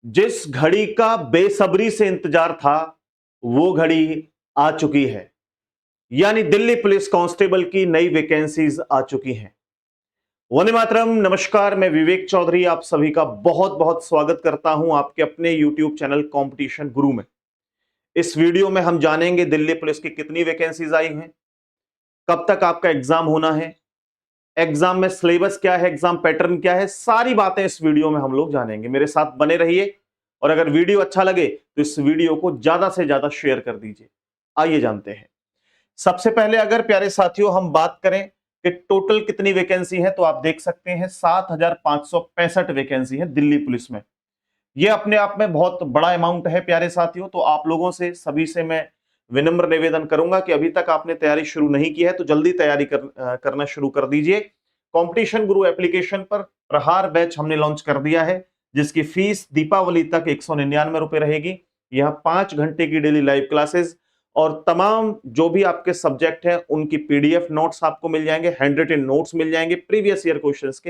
जिस घड़ी का बेसब्री से इंतजार था वो घड़ी आ चुकी है। यानी दिल्ली पुलिस कांस्टेबल की नई वैकेंसीज आ चुकी हैं। वंदे मातरम। नमस्कार, मैं विवेक चौधरी आप सभी का बहुत बहुत स्वागत करता हूं आपके अपने YouTube चैनल कंपटीशन गुरु में। इस वीडियो में हम जानेंगे दिल्ली पुलिस की कितनी वैकेंसीज आई हैं, कब तक आपका एग्जाम होना है, एग्जाम में सिलेबस क्या है, एग्जाम पैटर्न क्या है, सारी बातें इस वीडियो में हम लोग जानेंगे। मेरे साथ बने रहिए और अगर वीडियो अच्छा लगे तो इस वीडियो को ज्यादा से ज्यादा शेयर कर दीजिए। आइए जानते हैं। सबसे पहले अगर प्यारे साथियों हम बात करें कि टोटल कितनी वैकेंसी है, तो आप देख सकते हैं 7,565 वैकेंसी है दिल्ली पुलिस में। यह अपने आप में बहुत बड़ा अमाउंट है प्यारे साथियों। तो आप लोगों से सभी से मैं विनम्र निवेदन करूंगा कि अभी तक आपने तैयारी शुरू नहीं की है तो जल्दी तैयारी करना शुरू कर दीजिए। कंपटीशन गुरु एप्लीकेशन पर प्रहार बैच हमने लॉन्च कर दिया है, जिसकी फीस दीपावली तक 199 रुपए रहेगी। यह 5 घंटे की डेली लाइव क्लासेस और तमाम जो भी आपके सब्जेक्ट हैं उनकी पीडीएफ नोट्स आपको मिल जाएंगे, हैंड रिटन नोट्स मिल जाएंगे, प्रीवियस ईयर क्वेश्चंस के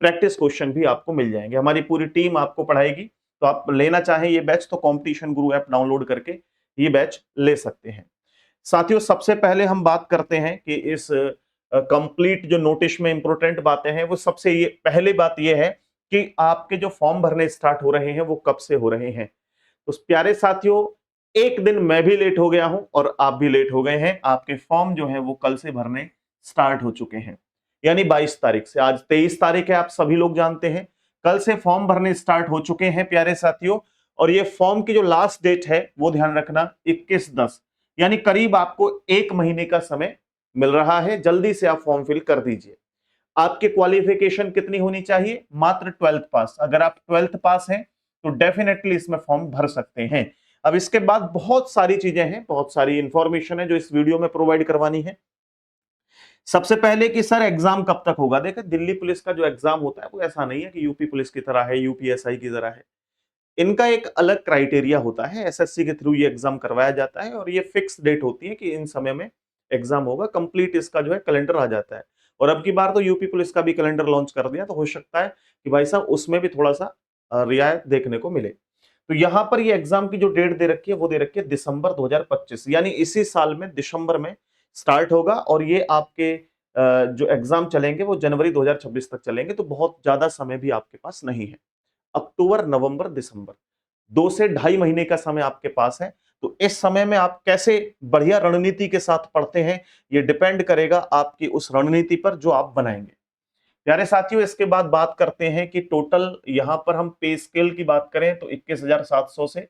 प्रैक्टिस क्वेश्चन भी आपको मिल जाएंगे। हमारी पूरी टीम आपको पढ़ाएगी। तो आप लेना चाहें ये बैच तो कंपटीशन गुरु ऐप डाउनलोड करके ये बैच ले सकते हैं। साथियों, सबसे पहले हम बात करते हैं कि इस कंप्लीट जो नोटिस में इंपोर्टेंट बातें हैं वो सबसे ये पहली बात ये है कि आपके जो फॉर्म भरने स्टार्ट हो रहे हैं वो कब से हो रहे हैं। तो प्यारे साथियों, एक दिन मैं भी लेट हो गया हूं और आप भी लेट हो गए हैं। आपके फॉर्म जो है वो कल से भरने स्टार्ट हो चुके हैं, यानी 22 तारीख से। आज 23 तारीख है, आप सभी लोग जानते हैं। कल से फॉर्म भरने स्टार्ट हो चुके हैं प्यारे साथियों। और ये फॉर्म की जो लास्ट डेट है वो ध्यान रखना 21/10, यानी करीब आपको एक महीने का समय मिल रहा है। जल्दी से आप फॉर्म फिल कर दीजिए। आपके क्वालिफिकेशन कितनी होनी चाहिए? मात्र 12th पास। अगर आप 12th पास हैं तो डेफिनेटली इसमें फॉर्म भर सकते हैं। अब इसके बाद बहुत सारी चीजें हैं, बहुत सारी इंफॉर्मेशन है जो इस वीडियो में प्रोवाइड करवानी है। सबसे पहले कि सर एग्जाम कब तक होगा। देखिए, दिल्ली पुलिस का जो एग्जाम होता है वो ऐसा नहीं है कि यूपी पुलिस की तरह है, यूपीएसआई की तरह है। इनका एक अलग क्राइटेरिया होता है, एसएससी के थ्रू ये एग्जाम करवाया जाता है और ये फिक्स डेट होती है कि इन समय में एग्जाम होगा। कंप्लीट इसका जो है कैलेंडर आ जाता है। और अब की बार तो यूपी पुलिस का भी कैलेंडर लॉन्च कर दिया, तो हो सकता है कि भाई साहब उसमें भी थोड़ा सा रियायत देखने को मिले। तो यहां पर ये एग्जाम की जो डेट दे रखी है वो दे रखी है दिसंबर 2025, यानी इसी साल में दिसंबर में स्टार्ट होगा। और ये आपके जो एग्जाम चलेंगे वो जनवरी 2026 तक चलेंगे। तो बहुत ज्यादा समय भी आपके पास नहीं है। अक्टूबर, नवंबर, दिसंबर, 2 से ढाई महीने का समय आपके पास है। तो इस समय में आप कैसे बढ़िया रणनीति के साथ पढ़ते हैं, ये डिपेंड करेगा आपकी उस रणनीति पर जो आप बनाएंगे। प्यारे साथियों, इसके बाद बात करते हैं कि टोटल यहां पर हम पे स्केल की बात करें तो 21,700 से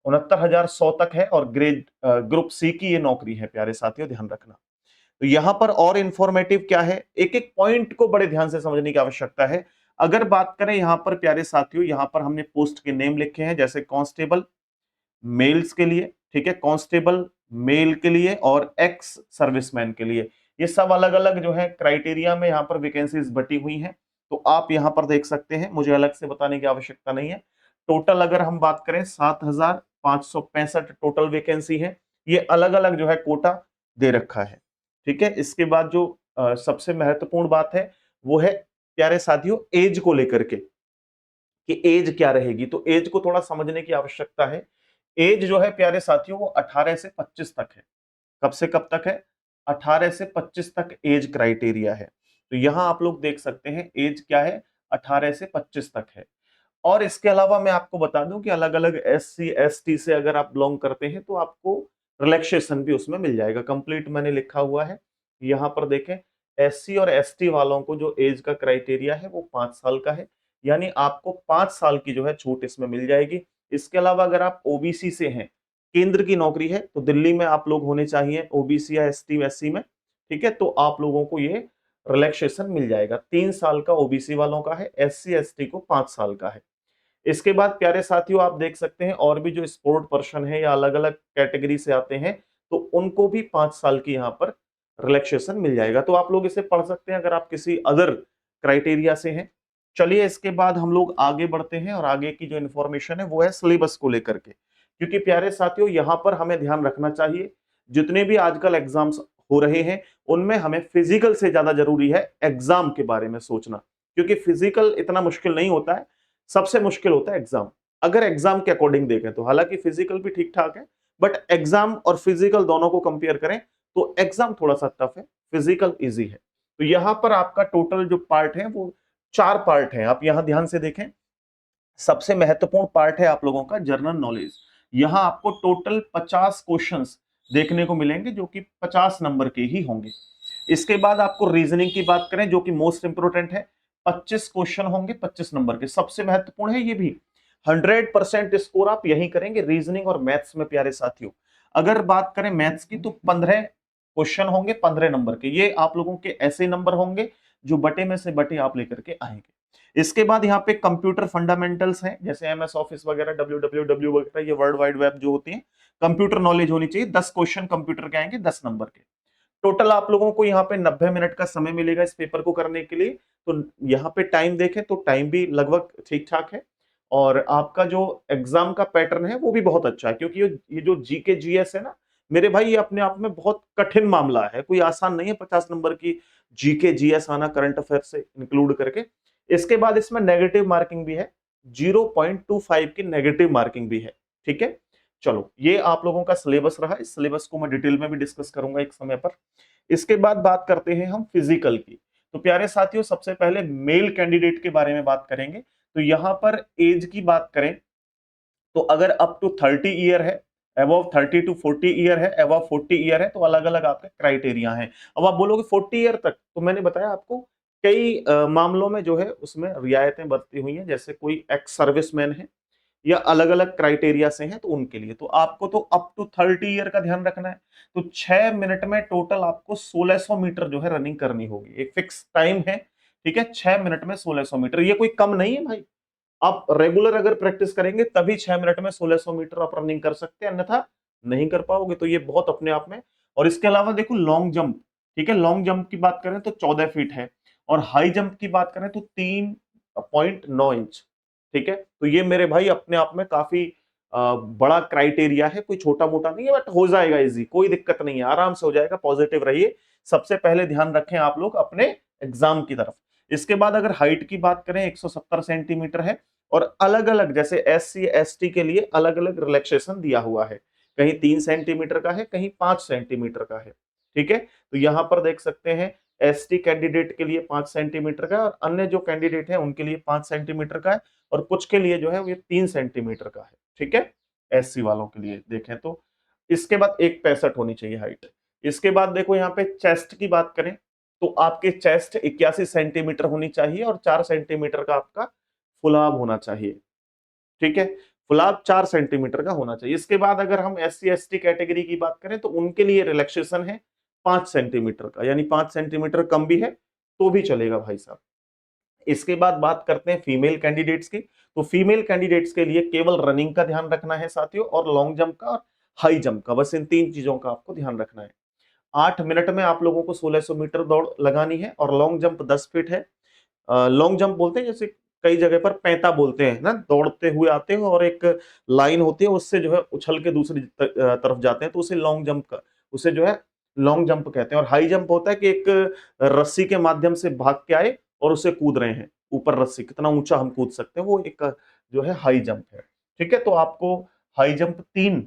69,100 तक है। और ग्रेड ग्रुप सी की ये नौकरी है प्यारे साथियों, ध्यान रखना। तो यहां पर और इंफॉर्मेटिव क्या है, एक एक पॉइंट को बड़े ध्यान से समझने की आवश्यकता है। अगर बात करें यहां पर प्यारे साथियों, यहां पर हमने पोस्ट के नेम लिखे हैं, जैसे कांस्टेबल मेल्स के लिए, ठीक है, कांस्टेबल मेल के लिए और एक्स सर्विसमैन के लिए। ये सब अलग अलग जो है क्राइटेरिया में यहां पर वैकेंसीज बटी हुई हैं। तो आप यहां पर देख सकते हैं, मुझे अलग से बताने की आवश्यकता नहीं है। टोटल अगर हम बात करें 7,565 टोटल वैकेंसी है। ये अलग अलग जो है कोटा दे रखा है, ठीक है। इसके बाद जो सबसे महत्वपूर्ण बात है वो है प्यारे साथियों एज को लेकर के, कि एज क्या रहेगी। तो एज को थोड़ा समझने की आवश्यकता है। एज जो है प्यारे साथियों वो 18 से 25 तक है। कब से कब तक है? 18 से 25 तक एज क्राइटेरिया है। तो यहां आप लोग देख सकते हैं एज क्या है, 18 से 25 तक है। और इसके अलावा मैं आपको बता दूं कि अलग अलग एससी एसटी से अगर आप बिलोंग करते हैं तो आपको रिलैक्सेशन भी उसमें मिल जाएगा। कंप्लीट मैंने लिखा हुआ है, यहां पर देखें। एससी और एसटी वालों को जो एज का क्राइटेरिया है वो 5 साल का है, यानी आपको 5 साल की जो है छूट इसमें मिल जाएगी। इसके अलावा अगर आप ओबीसी से हैं, केंद्र की नौकरी है तो दिल्ली में आप लोग होने चाहिए ओबीसी या एसटी एससी में, ठीक है। तो आप लोगों को ये रिलैक्सेशन मिल जाएगा। 3 साल का ओबीसी वालों का है, एससी एसटी को 5 साल का है। इसके बाद प्यारे साथियों आप देख सकते हैं और भी जो स्पोर्ट पर्सन है या अलग अलग कैटेगरी से आते हैं तो उनको भी 5 साल की यहाँ पर रिलैक्सेशन मिल जाएगा। तो आप लोग इसे पढ़ सकते हैं अगर आप किसी अदर क्राइटेरिया से हैं। चलिए इसके बाद हम लोग आगे बढ़ते हैं और आगे की जो इंफॉर्मेशन है वो है सिलेबस को लेकर के। क्योंकि प्यारे साथियों यहां पर हमें ध्यान रखना चाहिए, जितने भी आजकल एग्जाम्स हो रहे हैं उनमें हमें फिजिकल से ज्यादा जरूरी है एग्जाम के बारे में सोचना। क्योंकि फिजिकल इतना मुश्किल नहीं होता है, सबसे मुश्किल होता है एग्जाम। अगर एग्जाम के अकॉर्डिंग देखें तो, हालांकि फिजिकल भी ठीक ठाक है, बट एग्जाम और फिजिकल दोनों को कंपेयर करें तो एग्जाम थोड़ा सा टफ है, फिजिकल इजी है। तो यहां पर आपका टोटल जो पार्ट है वो 4 पार्ट है। आप यहां ध्यान से देखें, सबसे महत्वपूर्ण पार्ट है आप लोगों का जनरल नॉलेज। यहां आपको टोटल 50 क्वेश्चंस देखने को मिलेंगे जो कि 50 नंबर के ही होंगे। इसके बाद आपको रीजनिंग की बात करें जो कि मोस्ट इंपोर्टेंट है, 25 क्वेश्चन होंगे 25 नंबर के, सबसे महत्वपूर्ण है ये भी। 100% स्कोर आप यही करेंगे रीजनिंग और मैथ्स में प्यारे साथियों। अगर बात करें मैथ्स की तो 15 क्वेश्चन होंगे 15 नंबर के, ये आप लोगों के ऐसे नंबर होंगे जो बटे में से बटे आप लेकर के आएंगे। इसके बाद यहाँ पे कंप्यूटर फंडामेंटल्स हैं, जैसे एमएस ऑफिस वगैरह, डब्ल्यूडब्ल्यूडब्ल्यू वगैरह, ये वर्ल्ड वाइड वेब जो होती है, कंप्यूटर नॉलेज होनी चाहिए। 10 क्वेश्चन कंप्यूटर के आएंगे 10 नंबर के। टोटल आप लोगों को यहाँ पे 90 मिनट का समय मिलेगा इस पेपर को करने के लिए। तो यहाँ पे टाइम देखें तो टाइम भी लगभग ठीक ठाक है, और आपका जो एग्जाम का पैटर्न है वो भी बहुत अच्छा है, क्योंकि ये जो जीके जीएस है ना मेरे भाई, ये अपने आप में बहुत कठिन मामला है, कोई आसान नहीं है 50 नंबर की जीके जीएस आना करंट अफेयर से इंक्लूड करके। इसके बाद इसमें नेगेटिव मार्किंग भी है, 0.25 की नेगेटिव मार्किंग भी है। ठीक है, चलो ये आप लोगों का सिलेबस रहा। इस सिलेबस को मैं डिटेल में भी डिस्कस करूंगा एक समय पर। इसके बाद बात करते हैं हम फिजिकल की। तो प्यारे साथियों, सबसे पहले मेल कैंडिडेट के बारे में बात करेंगे। तो यहां पर एज की बात करें तो अगर अप टू 30 ईयर है, अबव 30 टू 40 ईयर है, अबव 40 ईयर है, तो अलग अलग आपके क्राइटेरिया हैं। अब आप बोलोगे 40 ईयर तक, तो मैंने बताया आपको कई मामलों में जो है उसमें रियायतें बरती हुई हैं, जैसे कोई एक्स सर्विसमैन है या अलग अलग क्राइटेरिया से हैं, तो उनके लिए तो आपको तो अप टू 30 ईयर का ध्यान रखना है। तो 6 मिनट में टोटल आपको 1600 मीटर जो है रनिंग करनी होगी, एक फिक्स टाइम है। ठीक है, 6 मिनट में 1600 मीटर, ये कोई कम नहीं है भाई। आप रेगुलर अगर प्रैक्टिस करेंगे तभी 6 मिनट में 1600 मीटर आप रनिंग कर सकते हैं, अन्यथा नहीं कर पाओगे। तो ये बहुत अपने आप में। और इसके अलावा देखो लॉन्ग जंप, ठीक है, लॉन्ग जंप की बात करें तो 14 फीट है, और हाई जंप की बात करें तो 3.9 इंच। ठीक है, तो ये मेरे भाई अपने आप में काफी बड़ा क्राइटेरिया है, कोई छोटा मोटा नहीं है, बट हो जाएगा इजी, कोई दिक्कत नहीं है, आराम से हो जाएगा। पॉजिटिव रहिए, सबसे पहले ध्यान रखें आप लोग अपने एग्जाम की तरफ। इसके बाद अगर हाइट की बात करें 170 सेंटीमीटर है, और अलग अलग जैसे एससी एसटी के लिए अलग अलग रिलैक्सेशन दिया हुआ है, कहीं 3 सेंटीमीटर का है, कहीं 5 सेंटीमीटर का है। ठीक है, तो यहां पर देख सकते हैं एसटी कैंडिडेट के लिए 5 सेंटीमीटर का है, और अन्य जो कैंडिडेट है उनके लिए 5 सेंटीमीटर का है, और कुछ के लिए जो है वो 3 सेंटीमीटर का है। ठीक है, एससी वालों के लिए देखें तो। इसके बाद 1.65 होनी चाहिए हाइट। इसके बाद देखो यहाँ पे चेस्ट की बात करें तो आपके चेस्ट 81 सेंटीमीटर होनी चाहिए, और 4 सेंटीमीटर का आपका फुलाव होना चाहिए। ठीक है, फुलाव 4 सेंटीमीटर का होना चाहिए। इसके बाद अगर हम एससी एसटी कैटेगरी की बात करें तो उनके लिए रिलैक्सेशन है 5 सेंटीमीटर का, यानी 5 सेंटीमीटर कम भी है तो भी चलेगा भाई साहब। इसके बाद बात करते हैं फीमेल कैंडिडेट्स की। तो फीमेल कैंडिडेट्स के लिए केवल रनिंग का ध्यान रखना है साथियों, और लॉन्ग जंप का और हाई जंप का, बस इन 3 चीजों का आपको ध्यान रखना है। 8 मिनट में आप लोगों को 1600 मीटर दौड़ लगानी है, और लॉन्ग जंप 10 फीट है। लॉन्ग जंप बोलते हैं, जैसे कई जगह पर पैंता बोलते हैं ना, दौड़ते हुए आते हैं और एक लाइन होती है उससे जो है उछल के दूसरी तरफ जाते हैं, तो उसे लॉन्ग जंप का, उसे जो है लॉन्ग जंप कहते हैं। और हाई जंप होता है कि एक रस्सी के माध्यम से भाग के आए और उसे कूद रहे हैं ऊपर रस्सी, कितना ऊंचा हम कूद सकते हैं, वो एक जो है हाई जंप है। ठीक है, तो आपको हाई जंप 3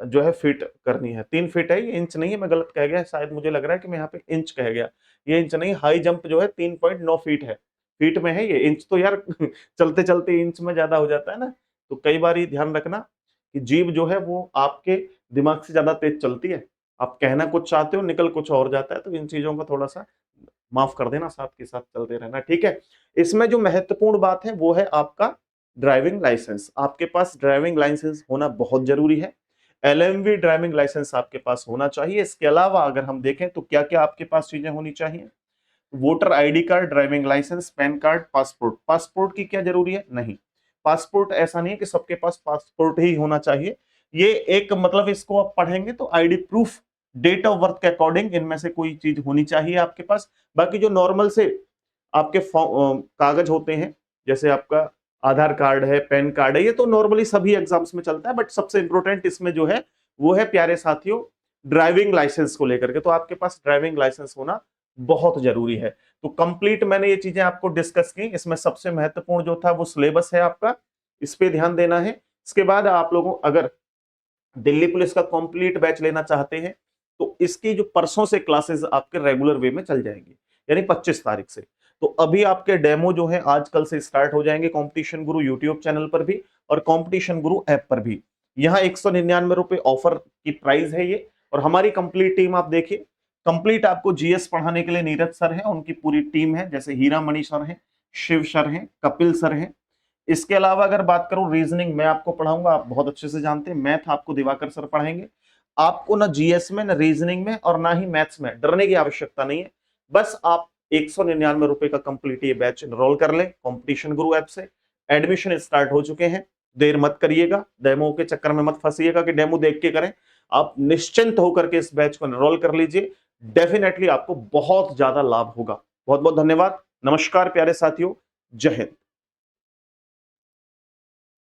जो है फीट करनी है। 3 फीट है, ये इंच नहीं है, मैं गलत कह गया शायद, मुझे लग रहा है कि मैं यहाँ पे इंच कह गया, ये इंच नहीं, हाई जंप जो है 3.9 फीट है, फीट में है ये, इंच तो यार चलते चलते इंच में ज्यादा हो जाता है ना। तो कई बार ये ध्यान रखना कि जीभ जो है वो आपके दिमाग से ज्यादा तेज चलती है, आप कहना कुछ चाहते हो निकल कुछ और जाता है, तो इन चीजों को थोड़ा सा माफ कर देना, साथ के साथ चलते रहना। ठीक है, इसमें जो महत्वपूर्ण बात है वो है आपका ड्राइविंग लाइसेंस। आपके पास ड्राइविंग लाइसेंस होना बहुत जरूरी है, एलएमवी ड्राइविंग लाइसेंस आपके पास होना चाहिए। इसके अलावा अगर हम देखें तो क्या क्या आपके पास चीजें होनी चाहिए, voter ID card, driving licence, PAN card, passport. Passport की क्या जरूरी है, नहीं, पासपोर्ट ऐसा नहीं है कि सबके पास पासपोर्ट ही होना चाहिए, ये एक मतलब इसको आप पढ़ेंगे तो ID proof date of birth के अकॉर्डिंग इनमें से कोई चीज होनी चाहिए आपके पास। बाकी जो नॉर्मल से आपके कागज होते हैं, जैसे आपका आधार कार्ड है, पैन कार्ड है, ये तो नॉर्मली सभी एग्जाम्स में चलता है, बट सबसे इंपॉर्टेंट इसमें जो है वो है प्यारे साथियों ड्राइविंग लाइसेंस को लेकर के। तो आपके पास ड्राइविंग लाइसेंस होना बहुत जरूरी है। तो कंप्लीट मैंने ये चीजें आपको डिस्कस की, इसमें सबसे महत्वपूर्ण जो था वो सिलेबस है आपका, इस पे ध्यान देना है। इसके बाद आप लोगों अगर दिल्ली पुलिस का कंप्लीट बैच लेना चाहते हैं तो इसकी जो परसों से क्लासेस आपके रेगुलर वे में चल जाएंगी, यानी 25 तारीख से। तो अभी आपके डेमो जो है आजकल से स्टार्ट हो जाएंगे कंपटीशन गुरु यूट्यूब चैनल पर भी और कंपटीशन गुरु ऐप पर भी। यहाँ 199 रुपए ऑफर की प्राइस है ये। और हमारी कंप्लीट टीम आप देखिए, कंप्लीट आपको जीएस पढ़ाने के लिए नीरज सर है, उनकी पूरी टीम है, जैसे हीरा मणि सर है, शिव सर है, कपिल सर है। इसके अलावा अगर बात करूं रीजनिंग मैं आपको पढ़ाऊंगा, आप बहुत अच्छे से जानते हैं। मैथ आपको दिवाकर सर पढ़ाएंगे। आपको ना जीएस में, ना रीजनिंग में और ना ही मैथ्स में डरने की आवश्यकता नहीं है। बस आप 199 रुपए का कंप्लीट ये बैच एनरोल कर लें कंपटीशन गुरु ऐप से। एडमिशन स्टार्ट हो चुके हैं, देर मत करिएगा, डेमो के चक्कर में मत फंसिएगा कि डेमो देख के करें। आप निश्चिंत होकर के इस बैच को एनरोल कर लीजिए, डेफिनेटली आपको बहुत ज्यादा लाभ होगा। बहुत बहुत धन्यवाद। नमस्कार प्यारे साथियों, जय हिंद।